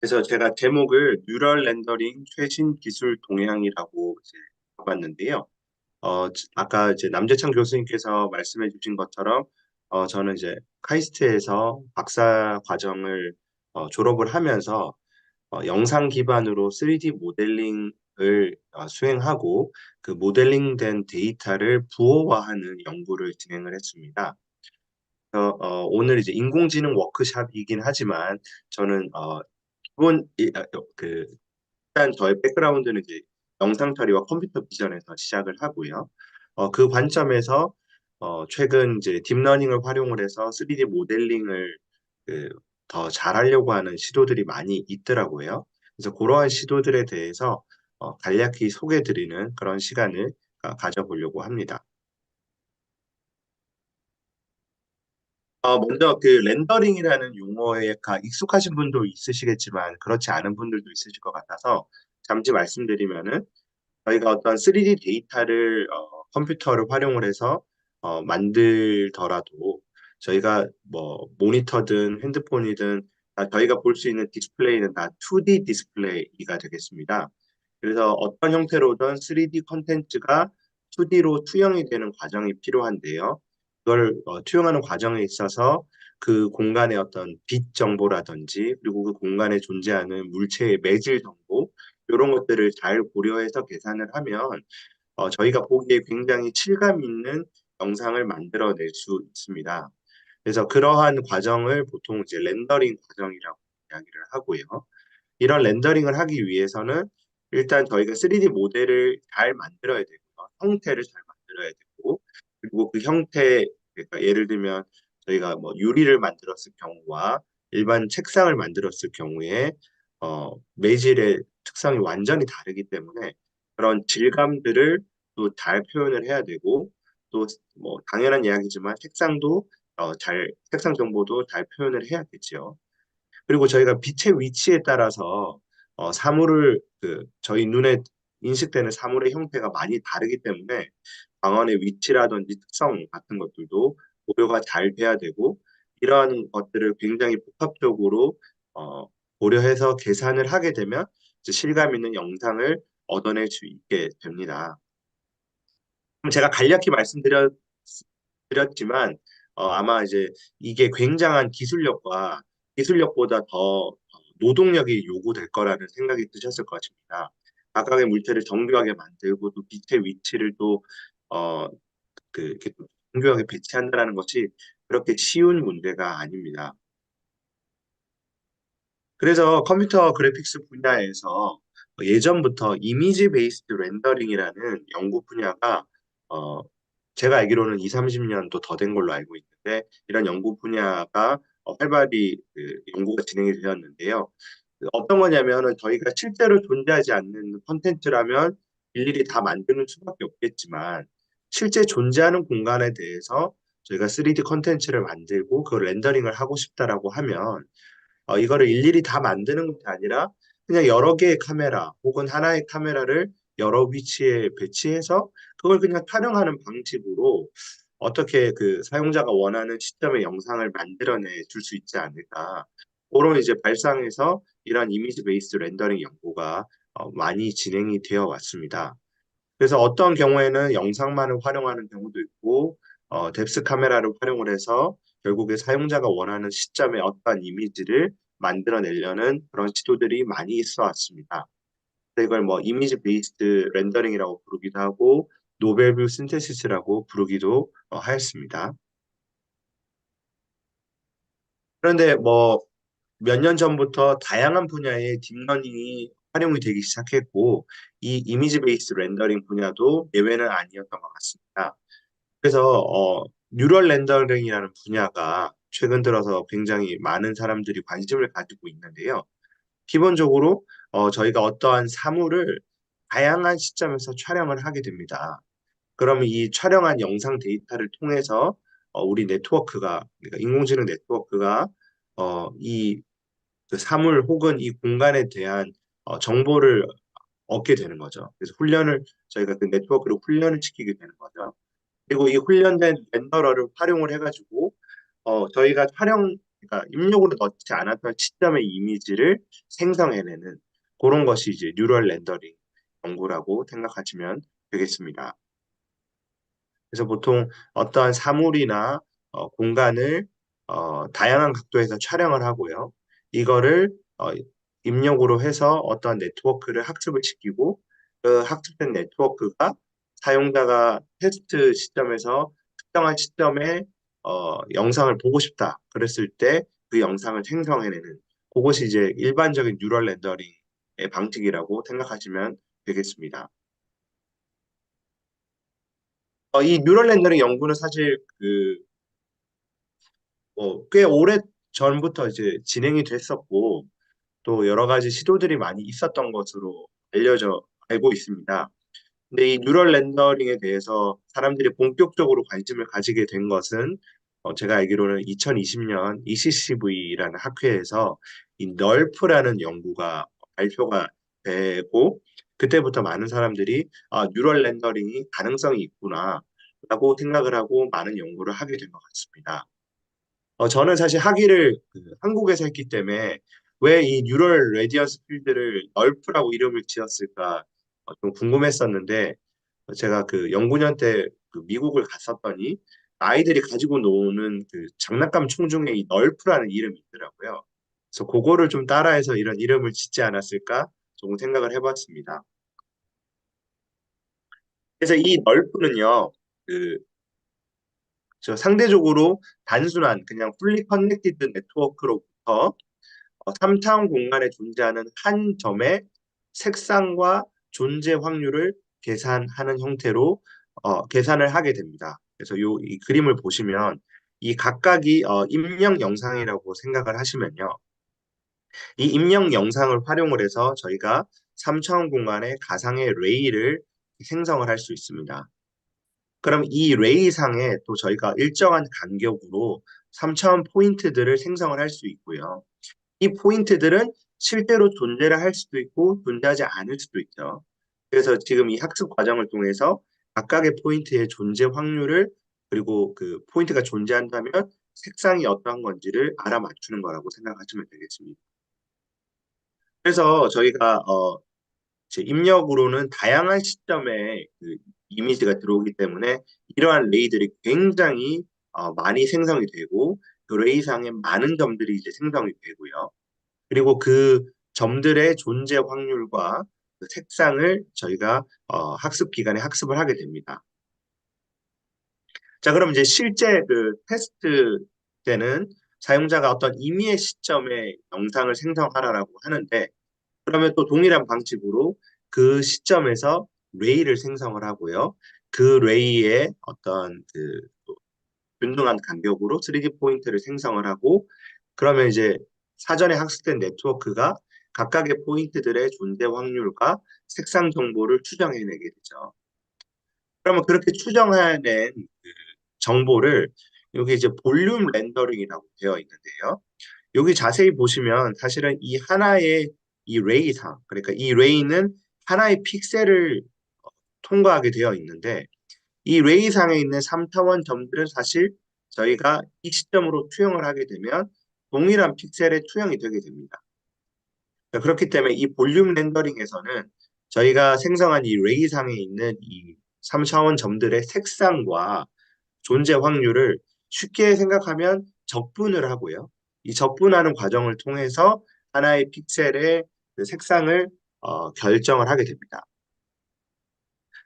그래서 제가 제목을 뉴럴 렌더링 최신 기술 동향이라고 이제 잡았는데요. 아까 이제 남재창 교수님께서 말씀해 주신 것처럼, 저는 이제 카이스트에서 박사 과정을 졸업을 하면서 영상 기반으로 3D 모델링을 수행하고 그 모델링된 데이터를 부호화하는 연구를 진행을 했습니다. 오늘 이제 인공지능 워크샵이긴 하지만 저는 기본 일단 저의 백그라운드는 이제 영상 처리와 컴퓨터 비전에서 시작을 하고요. 그 관점에서 최근 이제 딥러닝을 활용을 해서 3D 모델링을 그, 더 잘하려고 하는 시도들이 많이 있더라고요. 그래서 그러한 시도들에 대해서 간략히 소개드리는 그런 시간을 가져보려고 합니다. 먼저 그 렌더링이라는 용어에 익숙하신 분도 있으시겠지만 그렇지 않은 분들도 있으실 것 같아서 잠시 말씀드리면은 저희가 어떤 3D 데이터를 컴퓨터를 활용을 해서 만들더라도 저희가 뭐 모니터든 핸드폰이든 다 저희가 볼 수 있는 디스플레이는 다 2D 디스플레이가 되겠습니다. 그래서 어떤 형태로든 3D 컨텐츠가 2D로 투영이 되는 과정이 필요한데요. 그걸 투영하는 과정에 있어서 그 공간의 어떤 빛 정보라든지 그리고 그 공간에 존재하는 물체의 매질 정보 이런 것들을 잘 고려해서 계산을 하면 저희가 보기에 굉장히 칠감 있는 영상을 만들어낼 수 있습니다. 그래서 그러한 과정을 보통 이제 렌더링 과정이라고 이야기를 하고요. 이런 렌더링을 하기 위해서는 일단 저희가 3D 모델을 잘 만들어야 되고요. 형태를 잘 만들어야 되고, 그리고 그 형태, 그러니까 예를 들면 저희가 뭐 유리를 만들었을 경우와 일반 책상을 만들었을 경우에 매질의 특성이 완전히 다르기 때문에 그런 질감들을 또 잘 표현을 해야 되고, 또 뭐 당연한 이야기지만 색상 정보도 잘 표현을 해야겠죠. 그리고 저희가 빛의 위치에 따라서 사물을 저희 눈에 인식되는 사물의 형태가 많이 다르기 때문에 광원의 위치라든지 특성 같은 것들도 고려가 잘 돼야 되고 이러한 것들을 굉장히 복합적으로 어, 고려해서 계산을 하게 되면 이제 실감 있는 영상을 얻어낼 수 있게 됩니다. 그럼 제가 간략히 말씀드렸지만 아마 이제 이게 굉장한 기술력보다 더 노동력이 요구될 거라는 생각이 드셨을 것입니다. 각각의 물체를 정교하게 만들고 또 빛의 위치를 또 어, 이렇게 또 정교하게 배치한다는 것이 그렇게 쉬운 문제가 아닙니다. 그래서 컴퓨터 그래픽스 분야에서 예전부터 이미지 베이스드 렌더링이라는 연구 분야가 어, 제가 알기로는 2, 30년도 더 된 걸로 알고 있는데 이런 연구 분야가 활발히 연구가 진행이 되었는데요. 어떤 거냐면은 저희가 실제로 존재하지 않는 콘텐츠라면 일일이 다 만드는 수밖에 없겠지만 실제 존재하는 공간에 대해서 저희가 3D 콘텐츠를 만들고 그 렌더링을 하고 싶다라고 하면 이거를 일일이 다 만드는 것이 아니라 그냥 여러 개의 카메라 혹은 하나의 카메라를 여러 위치에 배치해서 그걸 그냥 촬영하는 방식으로 어떻게 그 사용자가 원하는 시점의 영상을 만들어내 줄 수 있지 않을까. 그런 이제 발상에서 이런 이미지 베이스 렌더링 연구가 많이 진행이 되어 왔습니다. 그래서 어떤 경우에는 영상만을 활용하는 경우도 있고, 뎁스 카메라를 활용을 해서 결국에 사용자가 원하는 시점에 어떠한 이미지를 만들어내려는 그런 시도들이 많이 있어 왔습니다. 그래서 이걸 뭐 이미지 베이스드 렌더링이라고 부르기도 하고, 노벨 뷰 신테시스라고 부르기도 하였습니다. 그런데 뭐 몇 년 전부터 다양한 분야의 딥러닝이 활용이 되기 시작했고, 이 이미지 베이스 렌더링 분야도 예외는 아니었던 것 같습니다. 그래서 뉴럴 렌더링이라는 분야가 최근 들어서 굉장히 많은 사람들이 관심을 가지고 있는데요. 기본적으로 저희가 어떠한 사물을 다양한 시점에서 촬영을 하게 됩니다. 그러면 이 촬영한 영상 데이터를 통해서 우리 네트워크가 그러니까 인공지능 네트워크가 이 그 사물 혹은 이 공간에 대한 정보를 얻게 되는 거죠. 그래서 저희가 그 네트워크를 훈련을 시키게 되는 거죠. 그리고 이 훈련된 렌더러를 활용을 해가지고 저희가 촬영 그러니까 입력으로 넣지 않았던 시점의 이미지를 생성해내는 그런 것이 이제 뉴럴 렌더링 연구라고 생각하시면 되겠습니다. 그래서 보통 어떠한 사물이나 공간을 다양한 각도에서 촬영을 하고요. 이거를 입력으로 해서 어떠한 네트워크를 학습을 시키고 그 학습된 네트워크가 사용자가 테스트 시점에서 특정한 시점에 영상을 보고 싶다 그랬을 때 그 영상을 생성해내는 그것이 이제 일반적인 뉴럴 렌더링의 방식이라고 생각하시면 되겠습니다. 이 뉴럴 렌더링 연구는 사실 꽤 오래 전부터 이제 진행이 됐었고, 또 여러 가지 시도들이 많이 있었던 것으로 알고 있습니다. 근데 이 뉴럴 렌더링에 대해서 사람들이 본격적으로 관심을 가지게 된 것은 제가 알기로는 2020년 ECCV라는 학회에서 이 널프라는 연구가 발표가 되고, 그때부터 많은 사람들이 뉴럴 렌더링이 가능성이 있구나 라고 생각을 하고 많은 연구를 하게 된 것 같습니다. 저는 사실 학위를 한국에서 했기 때문에 왜 이 뉴럴 레디언스 필드를 널프라고 이름을 지었을까 좀 궁금했었는데 제가 그 연구년 때 그 미국을 갔었더니 아이들이 가지고 노는 그 장난감 총 중에 이 널프라는 이름이 있더라고요. 그래서 그거를 좀 따라해서 이런 이름을 짓지 않았을까 조금 생각을 해봤습니다. 그래서 이 널프는요, 그, 저 상대적으로 단순한 그냥 fully connected 네트워크로부터 3차원 공간에 존재하는 한 점의 색상과 존재 확률을 계산하는 형태로 계산을 하게 됩니다. 그래서 이 그림을 보시면 이 각각이 입력 영상이라고 생각을 하시면요. 이 입력 영상을 활용을 해서 저희가 3차원 공간의 가상의 레이를 생성을 할 수 있습니다. 그럼 이 레이상에 또 저희가 일정한 간격으로 3차원 포인트들을 생성을 할 수 있고요. 이 포인트들은 실제로 존재를 할 수도 있고 존재하지 않을 수도 있죠. 그래서 지금 이 학습 과정을 통해서 각각의 포인트의 존재 확률을 그리고 그 포인트가 존재한다면 색상이 어떠한 건지를 알아맞추는 거라고 생각하시면 되겠습니다. 그래서 저희가 제 입력으로는 다양한 시점에 그 이미지가 들어오기 때문에 이러한 레이들이 굉장히 많이 생성이 되고 그 레이상에 많은 점들이 이제 생성이 되고요. 그리고 그 점들의 존재 확률과 그 색상을 저희가 학습 기간에 학습을 하게 됩니다. 자, 그럼 이제 실제 그 테스트 때는 사용자가 어떤 임의의 시점에 영상을 생성하라고 하는데 그러면 또 동일한 방식으로 그 시점에서 레이를 생성을 하고요. 그 레이의 어떤 그 균등한 간격으로 3D 포인트를 생성을 하고 그러면 이제 사전에 학습된 네트워크가 각각의 포인트들의 존재 확률과 색상 정보를 추정해내게 되죠. 그러면 그렇게 추정해낸 그 정보를 여기 이제 볼륨 렌더링이라고 되어 있는데요. 여기 자세히 보시면 사실은 이 하나의 이 레이상, 그러니까 이 레이는 하나의 픽셀을 통과하게 되어 있는데 이 레이상에 있는 3차원 점들은 사실 저희가 이 시점으로 투영을 하게 되면 동일한 픽셀에 투영이 되게 됩니다. 그렇기 때문에 이 볼륨 렌더링에서는 저희가 생성한 이 레이상에 있는 이 3차원 점들의 색상과 존재 확률을 쉽게 생각하면 적분을 하고요. 이 적분하는 과정을 통해서 하나의 픽셀의 그 색상을 결정을 하게 됩니다.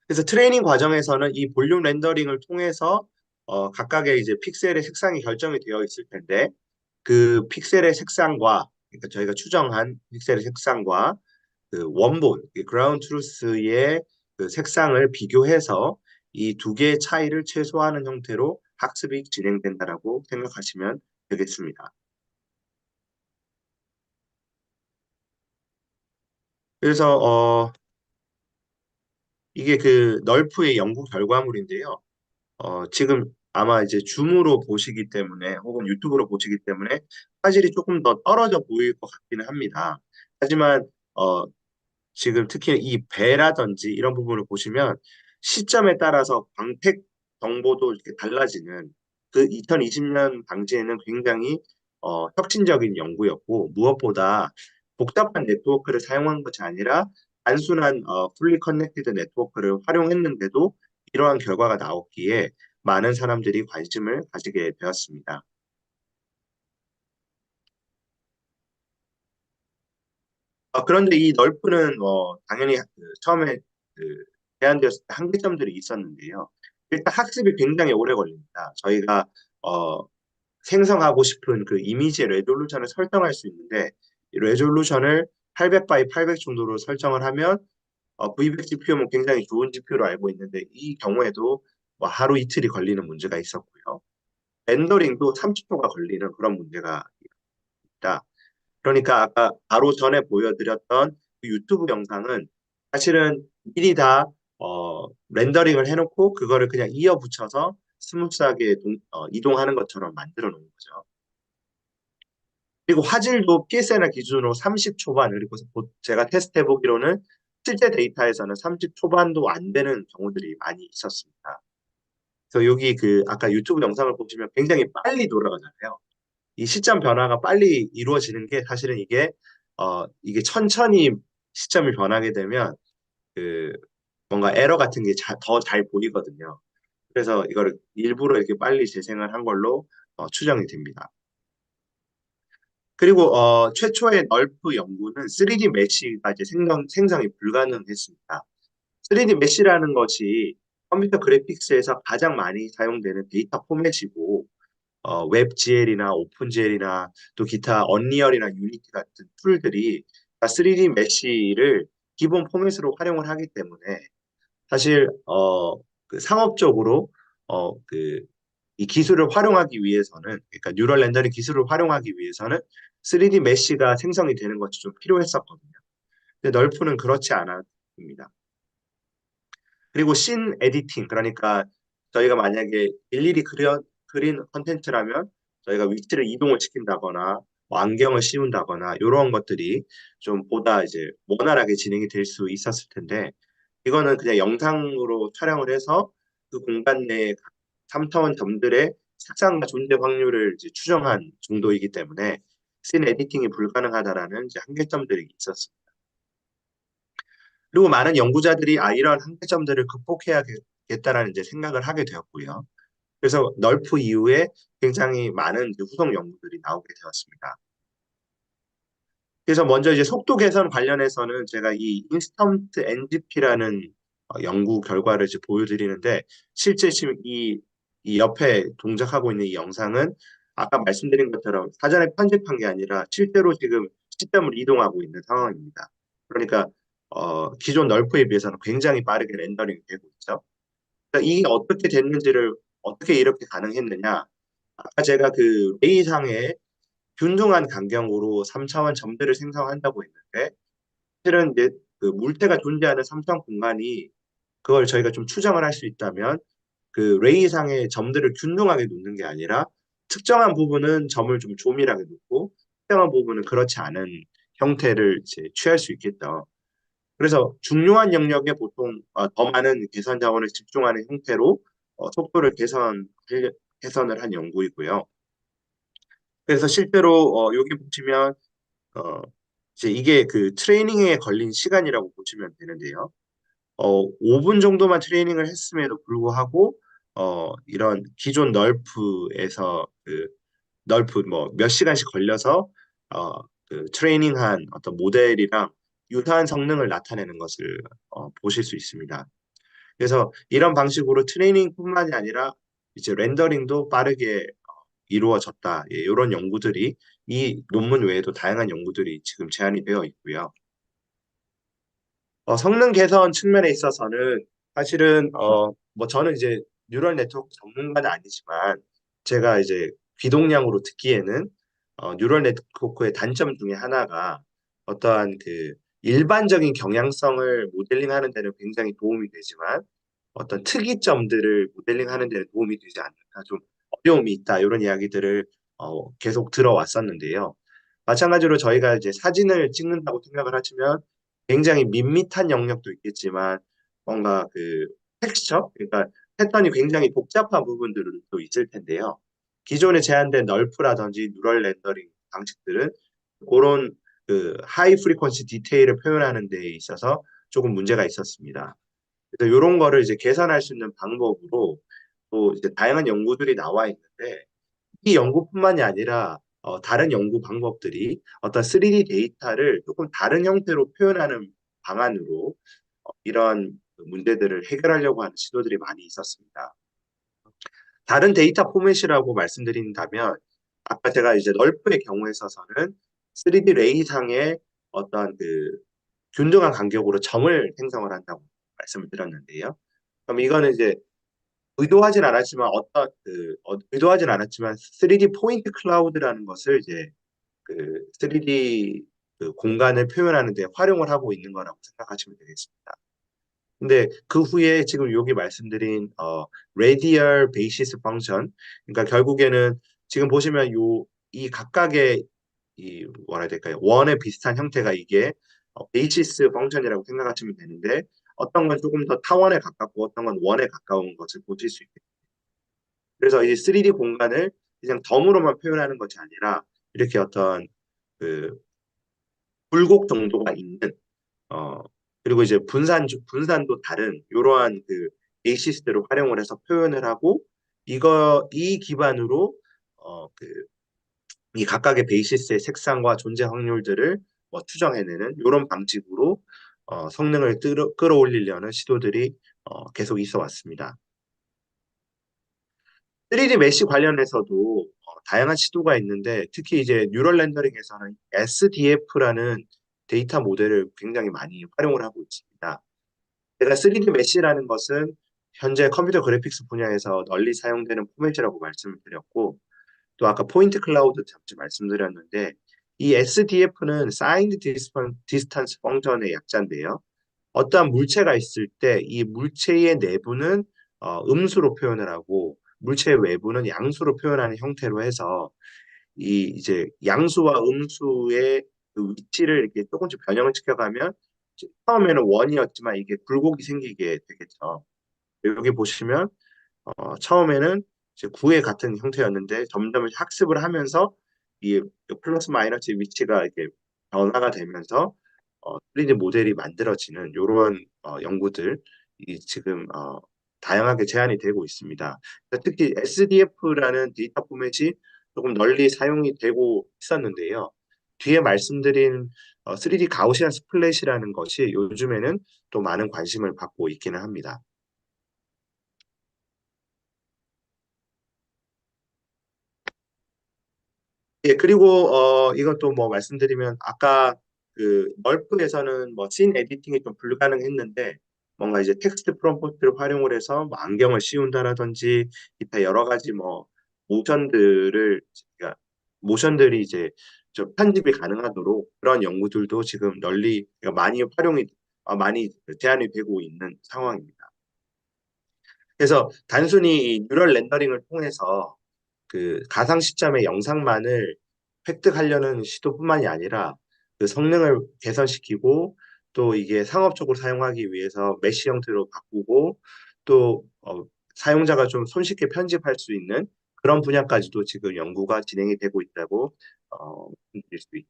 그래서 트레이닝 과정에서는 이 볼륨 렌더링을 통해서 각각의 이제 픽셀의 색상이 결정이 되어 있을 텐데 그 픽셀의 색상과 그러니까 저희가 추정한 픽셀의 색상과 그 원본, 그라운드 트루스의 그 색상을 비교해서 이 두 개의 차이를 최소화하는 형태로 학습이 진행된다라고 생각하시면 되겠습니다. 그래서 이게 그 널프의 연구 결과물인데요. 지금 아마 이제 줌으로 보시기 때문에 혹은 유튜브로 보시기 때문에 화질이 조금 더 떨어져 보일 것 같기는 합니다. 하지만 지금 특히 이 배라든지 이런 부분을 보시면 시점에 따라서 광택 정보도 이렇게 달라지는 그 2020년 당시에는 굉장히 혁신적인 연구였고 무엇보다 복잡한 네트워크를 사용한 것이 아니라 단순한 fully connected 네트워크를 활용했는데도 이러한 결과가 나왔기에 많은 사람들이 관심을 가지게 되었습니다. 그런데 이 널프는 당연히 처음에 제안되었을 때 한계점들이 있었는데요. 일단 학습이 굉장히 오래 걸립니다. 저희가 어, 생성하고 싶은 그 이미지의 레졸루션을 설정할 수 있는데 이 레졸루션을 800 by 800 정도로 설정을 하면 V100 GPU면 굉장히 좋은 GPU로 알고 있는데 이 경우에도 뭐 하루 이틀이 걸리는 문제가 있었고요. 렌더링도 30초가 걸리는 그런 문제가 있다. 그러니까 아까 바로 전에 보여드렸던 그 유튜브 영상은 사실은 미리 다 렌더링을 해놓고 그거를 그냥 이어 붙여서 스무스하게 이동하는 것처럼 만들어 놓은 거죠. 그리고 화질도 PSNR 기준으로 30 초반, 그리고 제가 테스트 해보기로는 실제 데이터에서는 30 초반도 안 되는 경우들이 많이 있었습니다. 그래서 여기 그 아까 유튜브 영상을 보시면 굉장히 빨리 돌아가잖아요. 이 시점 변화가 빨리 이루어지는 게 사실은 이게 천천히 시점이 변하게 되면 그 뭔가 에러 같은 게 더 잘 보이거든요. 그래서 이거를 일부러 이렇게 빨리 재생을 한 걸로 추정이 됩니다. 그리고 최초의 널프 연구는 3D 메쉬가 이제 생성이 불가능했습니다. 3D 메쉬라는 것이 컴퓨터 그래픽스에서 가장 많이 사용되는 데이터 포맷이고 웹GL이나 오픈GL이나 또 기타 언리얼이나 유니티 같은 툴들이 3D 메쉬를 기본 포맷으로 활용을 하기 때문에 사실 그 상업적으로 그 이 기술을 활용하기 위해서는 그러니까 뉴럴 렌더링 기술을 활용하기 위해서는 3D 메쉬가 생성이 되는 것이 좀 필요했었거든요. 근데 널프는 그렇지 않았습니다. 그리고 씬 에디팅, 그러니까 저희가 만약에 일일이 그린 컨텐츠라면 저희가 위치를 이동을 시킨다거나 뭐 안경을 씌운다거나 이런 것들이 좀 보다 이제 원활하게 진행이 될 수 있었을 텐데 이거는 그냥 영상으로 촬영을 해서 그 공간 내 3차원 점들의 색상과 존재 확률을 이제 추정한 정도이기 때문에 씬 에디팅이 불가능하다라는 이제 한계점들이 있었습니다. 그리고 많은 연구자들이 이런 한계점들을 극복해야겠다라는 이제 생각을 하게 되었고요. 그래서 널프 이후에 굉장히 많은 이제 후속 연구들이 나오게 되었습니다. 그래서 먼저 이제 속도 개선 관련해서는 제가 이 인스턴트 NGP라는 연구 결과를 이제 보여드리는데 실제 지금 이 옆에 동작하고 있는 이 영상은 아까 말씀드린 것처럼 사전에 편집한 게 아니라 실제로 지금 시점을 이동하고 있는 상황입니다. 그러니까 기존 널프에 비해서는 굉장히 빠르게 렌더링이 되고 있죠. 그러니까 이게 어떻게 됐는지를 어떻게 이렇게 가능했느냐? 아까 제가 그 레이상의 균등한 간격으로 3차원 점들을 생성한다고 했는데 실은 이제 그 물체가 존재하는 3차원 공간이 그걸 저희가 좀 추정을 할 수 있다면 그 레이상의 점들을 균등하게 놓는 게 아니라 특정한 부분은 점을 좀 조밀하게 놓고 특정한 부분은 그렇지 않은 형태를 이제 취할 수 있겠죠. 그래서 중요한 영역에 보통 더 많은 계산 자원을 집중하는 형태로 속도를 개선을 한 연구이고요. 그래서 실제로 여기 보시면 어, 이제 이게 그 트레이닝에 걸린 시간이라고 보시면 되는데요. 5분 정도만 트레이닝을 했음에도 불구하고 이런 기존 널프에서 그 널프 뭐 몇 시간씩 걸려서 그 트레이닝한 어떤 모델이랑 유사한 성능을 나타내는 것을 보실 수 있습니다. 그래서 이런 방식으로 트레이닝뿐만이 아니라 이제 렌더링도 빠르게 이루어졌다. 예, 이런 연구들이 이 논문 외에도 다양한 연구들이 지금 제안이 되어 있고요. 성능 개선 측면에 있어서는 사실은 뭐 저는 이제 뉴럴 네트워크 전문가는 아니지만 제가 이제 귀동량으로 듣기에는 뉴럴 네트워크의 단점 중에 하나가 어떠한 그 일반적인 경향성을 모델링하는 데는 굉장히 도움이 되지만 어떤 특이점들을 모델링하는 데는 도움이 되지 않는다. 좀 어려움이 있다. 이런 이야기들을 계속 들어왔었는데요. 마찬가지로 저희가 이제 사진을 찍는다고 생각을 하시면 굉장히 밋밋한 영역도 있겠지만 뭔가 그 텍스처, 그러니까 패턴이 굉장히 복잡한 부분들도 있을 텐데요. 기존에 제한된 널프라든지 뉴럴 렌더링 방식들은 그런 그 하이 프리퀀시 디테일을 표현하는 데 있어서 조금 문제가 있었습니다. 그래서 이런 거를 이제 개선할 수 있는 방법으로 또 이제 다양한 연구들이 나와 있는데 이 연구뿐만이 아니라 다른 연구 방법들이 어떤 3D 데이터를 조금 다른 형태로 표현하는 방안으로 이런 문제들을 해결하려고 하는 시도들이 많이 있었습니다. 다른 데이터 포맷이라고 말씀드린다면 아까 제가 이제 널프의 경우에 있어서는 3D 레이상의 어떤 그 균등한 간격으로 점을 생성을 한다고 말씀을 드렸는데요. 그럼 이거는 이제 의도하진 않았지만 3D 포인트 클라우드라는 것을 이제 그 3D 그 공간을 표현하는 데 활용을 하고 있는 거라고 생각하시면 되겠습니다. 근데 그 후에 지금 여기 말씀드린 radial basis function, 그러니까 결국에는 지금 보시면 요 이 각각의 이 뭐라 해야 될까요? 원의 비슷한 형태가 이게 베이시스 펑션이라고 생각하시면 되는데 어떤 건 조금 더 타원에 가깝고 어떤 건 원에 가까운 것을 보실 수 있게. 그래서 이 3D 공간을 그냥 덤으로만 표현하는 것이 아니라 이렇게 어떤 그 굴곡 정도가 있는 어 그리고 이제 분산도 다른 이러한 그 베이시스들을 활용을 해서 표현을 하고 이 기반으로 이 각각의 베이시스의 색상과 존재 확률들을 뭐 추정해내는 이런 방식으로 성능을 끌어올리려는 시도들이 계속 있어 왔습니다. 3D 메시 관련해서도 다양한 시도가 있는데 특히 이제 뉴럴 렌더링에서는 SDF라는 데이터 모델을 굉장히 많이 활용을 하고 있습니다. 제가 3D 메시라는 것은 현재 컴퓨터 그래픽스 분야에서 널리 사용되는 포맷이라고 말씀을 드렸고 또 아까 포인트 클라우드 잠시 말씀드렸는데 이 SDF는 Signed Distance 펑션의 약자인데요. 어떠한 물체가 있을 때 이 물체의 내부는 음수로 표현을 하고 물체의 외부는 양수로 표현하는 형태로 해서 이 이제 양수와 음수의 그 위치를 이렇게 조금씩 변형을 시켜가면 처음에는 원이었지만 이게 굴곡이 생기게 되겠죠. 여기 보시면 처음에는 이제 구의 같은 형태였는데 점점 학습을 하면서 이 플러스 마이너스 위치가 이렇게 변화가 되면서 3D 모델이 만들어지는 이런 연구들 이 지금 다양하게 제한이 되고 있습니다. 특히 SDF라는 데이터 포맷이 조금 널리 사용이 되고 있었는데요. 뒤에 말씀드린 3D 가우시안 스플랫이라는 것이 요즘에는 또 많은 관심을 받고 있기는 합니다. 예, 그리고 이것도 뭐 말씀드리면 아까 그 널프에서는 뭐 씬 에디팅이 좀 불가능했는데 뭔가 이제 텍스트 프롬프트를 활용을 해서 뭐 안경을 씌운다라든지 기타 여러 가지 뭐 모션들을 그러니까 모션들이 이제 좀 편집이 가능하도록 그런 연구들도 지금 널리 그러니까 많이 제한이 되고 있는 상황입니다. 그래서 단순히 이 뉴럴 렌더링을 통해서 그 가상 시점의 영상만을 획득하려는 시도뿐만이 아니라 그 성능을 개선시키고 또 이게 상업적으로 사용하기 위해서 메시 형태로 바꾸고 또 사용자가 좀 손쉽게 편집할 수 있는 그런 분야까지도 지금 연구가 진행이 되고 있다고 말씀드릴 수 있습니다.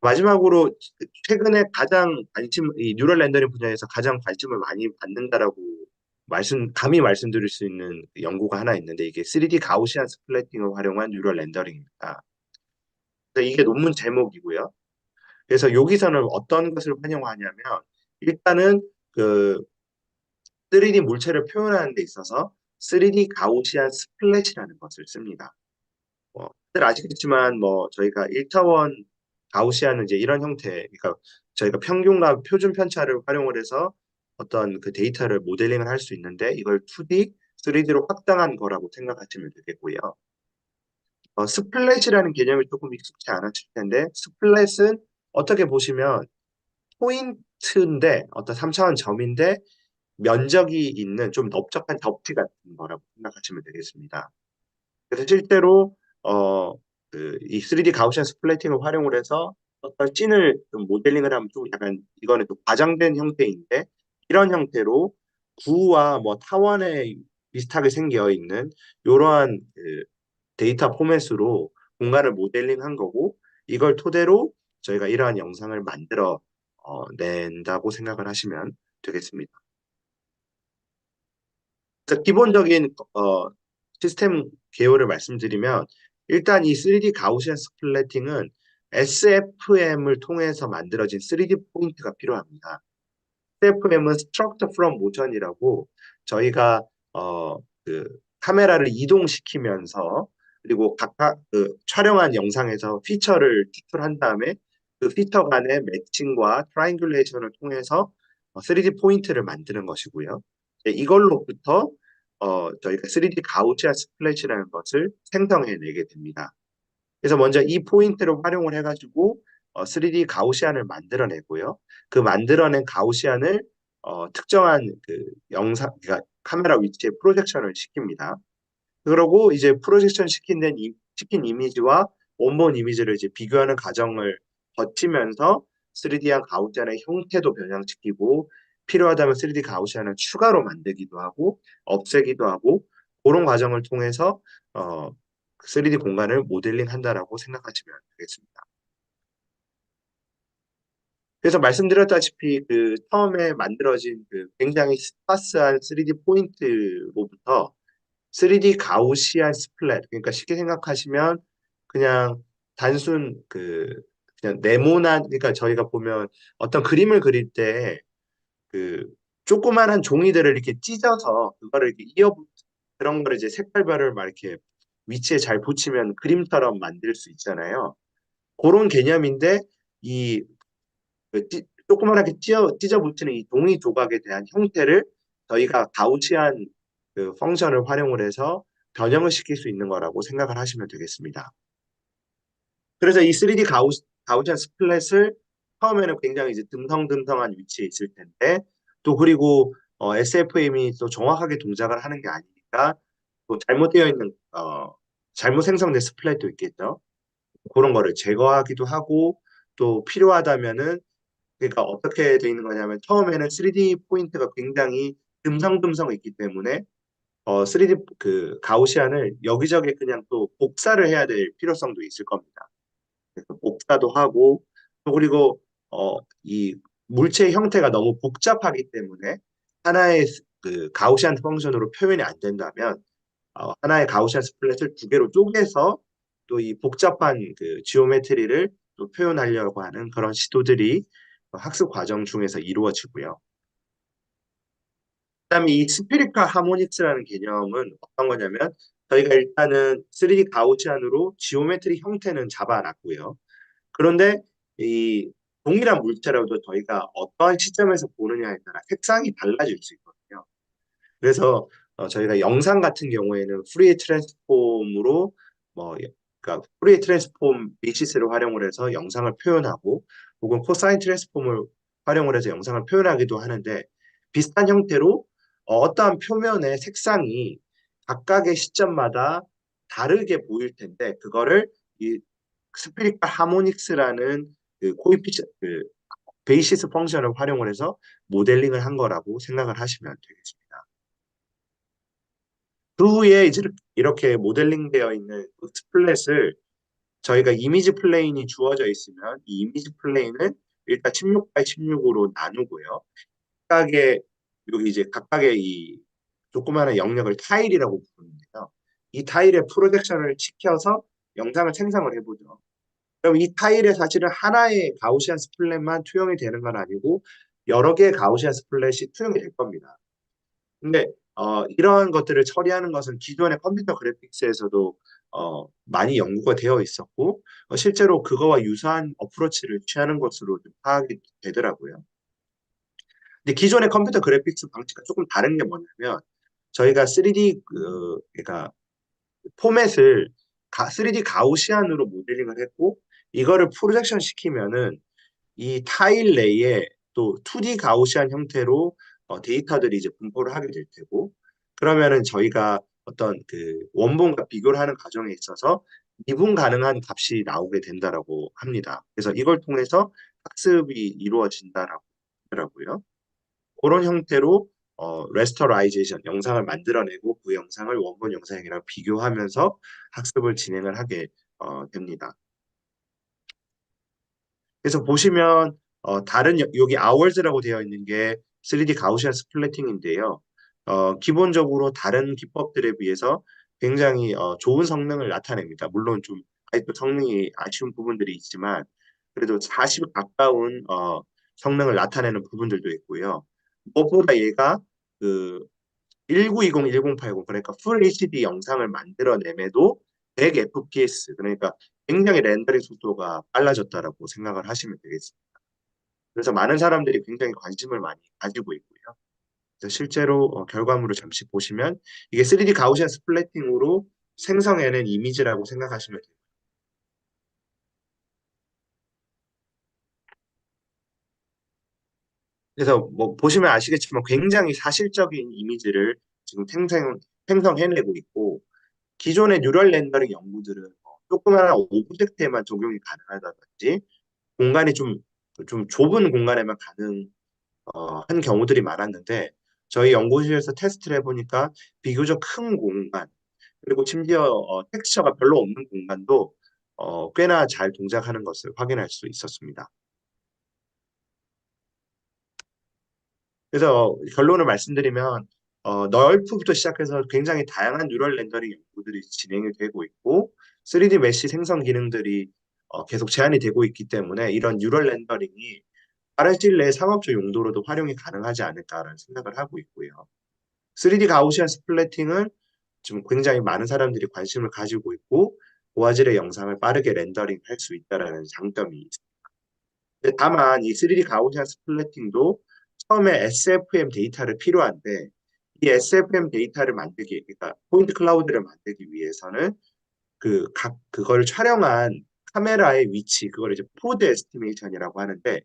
마지막으로 최근에 이 뉴럴 렌더링 분야에서 가장 관심을 많이 받는다라고 감히 말씀드릴 수 있는 연구가 하나 있는데 이게 3D 가우시안 스플래팅을 활용한 뉴럴 렌더링입니다. 그래서 이게 논문 제목이고요. 그래서 여기서는 어떤 것을 활용하냐면 일단은 그 3D 물체를 표현하는 데 있어서 3D 가우시안 스플랫이라는 것을 씁니다. 다들 아시겠지만 뭐 저희가 1차원 가우시안은 이제 이런 형태, 그러니까 저희가 평균과 표준 편차를 활용을 해서 어떤 그 데이터를 모델링을 할 수 있는데 이걸 2D, 3D로 확장한 거라고 생각하시면 되겠고요. 스플랫이라는 개념이 조금 익숙치 않으실 텐데 스플랫은 어떻게 보시면 포인트인데 어떤 3차원 점인데 면적이 있는 좀 넓적한 덮티 같은 거라고 생각하시면 되겠습니다. 그래서 실제로 이 3D 가우시안 스플래팅을 활용을 해서 어떤 씬을 좀 모델링을 하면 좀 약간 이거는 좀 과장된 형태인데 이런 형태로 구와 뭐 타원의 비슷하게 생겨 있는 이러한 그 데이터 포맷으로 공간을 모델링한 거고 이걸 토대로 저희가 이러한 영상을 만들어 낸다고 생각을 하시면 되겠습니다. 그래서 기본적인 시스템 개요를 말씀드리면 일단 이 3D 가우시안 스플래팅은 SFM을 통해서 만들어진 3D 포인트가 필요합니다. SFM은 Structure from Motion이라고 저희가 그 카메라를 이동시키면서 그리고 각각 그 촬영한 영상에서 피처를 추출한 다음에 그 피처 간의 매칭과 트라이앵귤레이션을 통해서 3D 포인트를 만드는 것이고요. 이걸로부터 저희가 3D 가우시안 스플래시라는 것을 생성해내게 됩니다. 그래서 먼저 이 포인트를 활용을 해가지고 3D 가우시안을 만들어내고요. 그 만들어낸 가우시안을 특정한 그 영상, 그러니까 카메라 위치에 프로젝션을 시킵니다. 그러고 이제 프로젝션 시킨 이미지와 원본 이미지를 이제 비교하는 과정을 거치면서 3D한 가우시안의 형태도 변형시키고 필요하다면 3D 가우시안을 추가로 만들기도 하고 없애기도 하고 그런 과정을 통해서 어, 3D 공간을 모델링 한다라고 생각하시면 되겠습니다. 그래서 말씀드렸다시피 그 처음에 만들어진 그 굉장히 스파스한 3D 포인트로부터 3D 가우시안 스플랫, 그러니까 쉽게 생각하시면 그냥 단순 그 그냥 네모난, 그러니까 저희가 보면 어떤 그림을 그릴 때 그 조그만한 종이들을 이렇게 찢어서 그거를 이렇게 그런 거를 이제 색깔별을 막 이렇게 위치에 잘 붙이면 그림처럼 만들 수 있잖아요. 그런 개념인데 이 조그만하게 찢어 붙이는 이 종이 조각에 대한 형태를 저희가 가우치안 그 펑션을 활용을 해서 변형을 시킬 수 있는 거라고 생각을 하시면 되겠습니다. 그래서 이 3D 가우치안 스플랫을 처음에는 굉장히 이제 듬성듬성한 위치에 있을 텐데 또 그리고 SFM이 또 정확하게 동작을 하는 게 아니니까 또 잘못되어 있는 잘못 생성된 스플랫도 있겠죠. 그런 거를 제거하기도 하고 또 필요하다면은 그러니까 어떻게 돼 있는 거냐면 처음에는 3D 포인트가 굉장히 듬성듬성 있기 때문에 3D 그 가우시안을 여기저기 그냥 또 복사를 해야 될 필요성도 있을 겁니다. 그래서 복사도 하고 또 그리고 이 물체의 형태가 너무 복잡하기 때문에 하나의 그 가우시안 펑션으로 표현이 안 된다면 하나의 가우시안 스플랫을 두 개로 쪼개서 또 이 복잡한 그 지오메트리를 또 표현하려고 하는 그런 시도들이 학습 과정 중에서 이루어지고요. 그다음에 이 스피리컬 하모닉스라는 개념은 어떤 거냐면 저희가 일단은 3D 가우시안으로 지오메트리 형태는 잡아놨고요. 그런데 이 동일한 물체라도 저희가 어떠한 시점에서 보느냐에 따라 색상이 달라질 수 있거든요. 그래서 저희가 영상 같은 경우에는 프리에 트랜스폼으로 뭐 그러니까 프리에 트랜스폼 베이시스를 활용을 해서 영상을 표현하고 혹은 코사인 트랜스폼을 활용을 해서 영상을 표현하기도 하는데 비슷한 형태로 어떠한 표면의 색상이 각각의 시점마다 다르게 보일 텐데 그거를 이 스피리컬 하모닉스라는 그 코이피션 그 베이시스 펑션을 활용을 해서 모델링을 한 거라고 생각을 하시면 되겠습니다. 그 후에 이제 이렇게 모델링 되어 있는 그 스플랫을 저희가 이미지 플레인이 주어져 있으면 이 이미지 플레인은 일단 16 by 16으로 나누고요. 각각의 여기 이제 각각의 이 조그마한 영역을 타일이라고 부르는데요. 이 타일에 프로젝션을 시켜서 영상을 생성을 해보죠. 그럼 이 타일에 사실은 하나의 가우시안 스플랫만 투영이 되는 건 아니고 여러 개의 가우시안 스플랫이 투영이 될 겁니다. 근데 이러한 것들을 처리하는 것은 기존의 컴퓨터 그래픽스에서도 많이 연구가 되어 있었고 실제로 그거와 유사한 어프로치를 취하는 것으로 좀 파악이 되더라고요. 근데 기존의 컴퓨터 그래픽스 방식과 조금 다른 게 뭐냐면 저희가 3D 그러니까 포맷을 3D 가우시안으로 모델링을 했고 이거를 프로젝션 시키면은 이 타일 내에 또 2D 가우시안 형태로 데이터들이 이제 분포를 하게 될 테고 그러면은 저희가 어떤 그 원본과 비교를 하는 과정에 있어서 미분 가능한 값이 나오게 된다라고 합니다. 그래서 이걸 통해서 학습이 이루어진다라고 하더라고요. 그런 형태로 레스터라이제이션, 영상을 만들어내고 그 영상을 원본 영상이랑 비교하면서 학습을 진행을 하게 됩니다. 그래서 보시면 다른 여기 hours라고 되어 있는 게 3D 가우시안 스플래팅인데요. 기본적으로 다른 기법들에 비해서 굉장히 좋은 성능을 나타냅니다. 물론 좀 아직도 성능이 아쉬운 부분들이 있지만 그래도 40 가까운 성능을 나타내는 부분들도 있고요. 무엇보다 얘가 그 1920, 1080 그러니까 풀 HD 영상을 만들어냄에도 100 FPS 그러니까 굉장히 렌더링 속도가 빨라졌다라고 생각을 하시면 되겠습니다. 그래서 많은 사람들이 굉장히 관심을 많이 가지고 있고요. 그래서 실제로 결과물을 잠시 보시면 이게 3D 가우시안 스플래팅으로 생성해낸 이미지라고 생각하시면 돼요. 그래서 뭐 보시면 아시겠지만 굉장히 사실적인 이미지를 지금 생성해내고 있고 기존의 뉴럴 렌더링 연구들은 조그마한 오브젝트에만 적용이 가능하다든지 공간이 좀 좁은 공간에만 한 경우들이 많았는데 저희 연구실에서 테스트를 해보니까 비교적 큰 공간 그리고 심지어 텍스처가 별로 없는 공간도 꽤나 잘 동작하는 것을 확인할 수 있었습니다. 그래서 결론을 말씀드리면 널프부터 시작해서 굉장히 다양한 뉴럴 렌더링 연구들이 진행이 되고 있고 3D 메시 생성 기능들이 계속 제한이 되고 있기 때문에 이런 뉴럴 렌더링이 빠르질 내 상업적 용도로도 활용이 가능하지 않을까라는 생각을 하고 있고요. 3D 가우시안 스플래팅을 지금 굉장히 많은 사람들이 관심을 가지고 있고 고화질의 영상을 빠르게 렌더링 할 수 있다라는 장점이 있습니다. 근데 다만 이 3D 가우시안 스플래팅도 처음에 SFM 데이터를 필요한데 이 SFM 데이터를 만들기, 그러니까 포인트 클라우드를 만들기 위해서는 그걸 촬영한 카메라의 위치, 그걸 이제 포드 에스티메이션이라고 하는데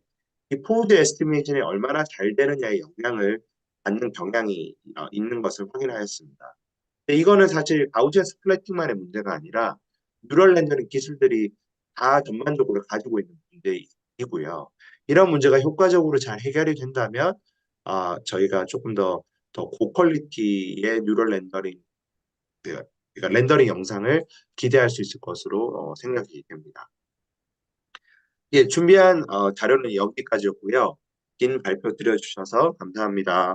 이 포드 에스티메이션이 얼마나 잘 되느냐에 영향을 받는 경향이 있는 것을 확인하였습니다. 근데 이거는 사실 가우지아 스플래팅만의 문제가 아니라 뉴럴 렌더링 기술들이 다 전반적으로 가지고 있는 문제이고요. 이런 문제가 효과적으로 잘 해결이 된다면 저희가 조금 더 고퀄리티의 뉴럴 렌더링, 그러니까 렌더링 영상을 기대할 수 있을 것으로 생각이 됩니다. 예, 준비한 자료는 여기까지였고요. 긴 발표 드려주셔서 감사합니다.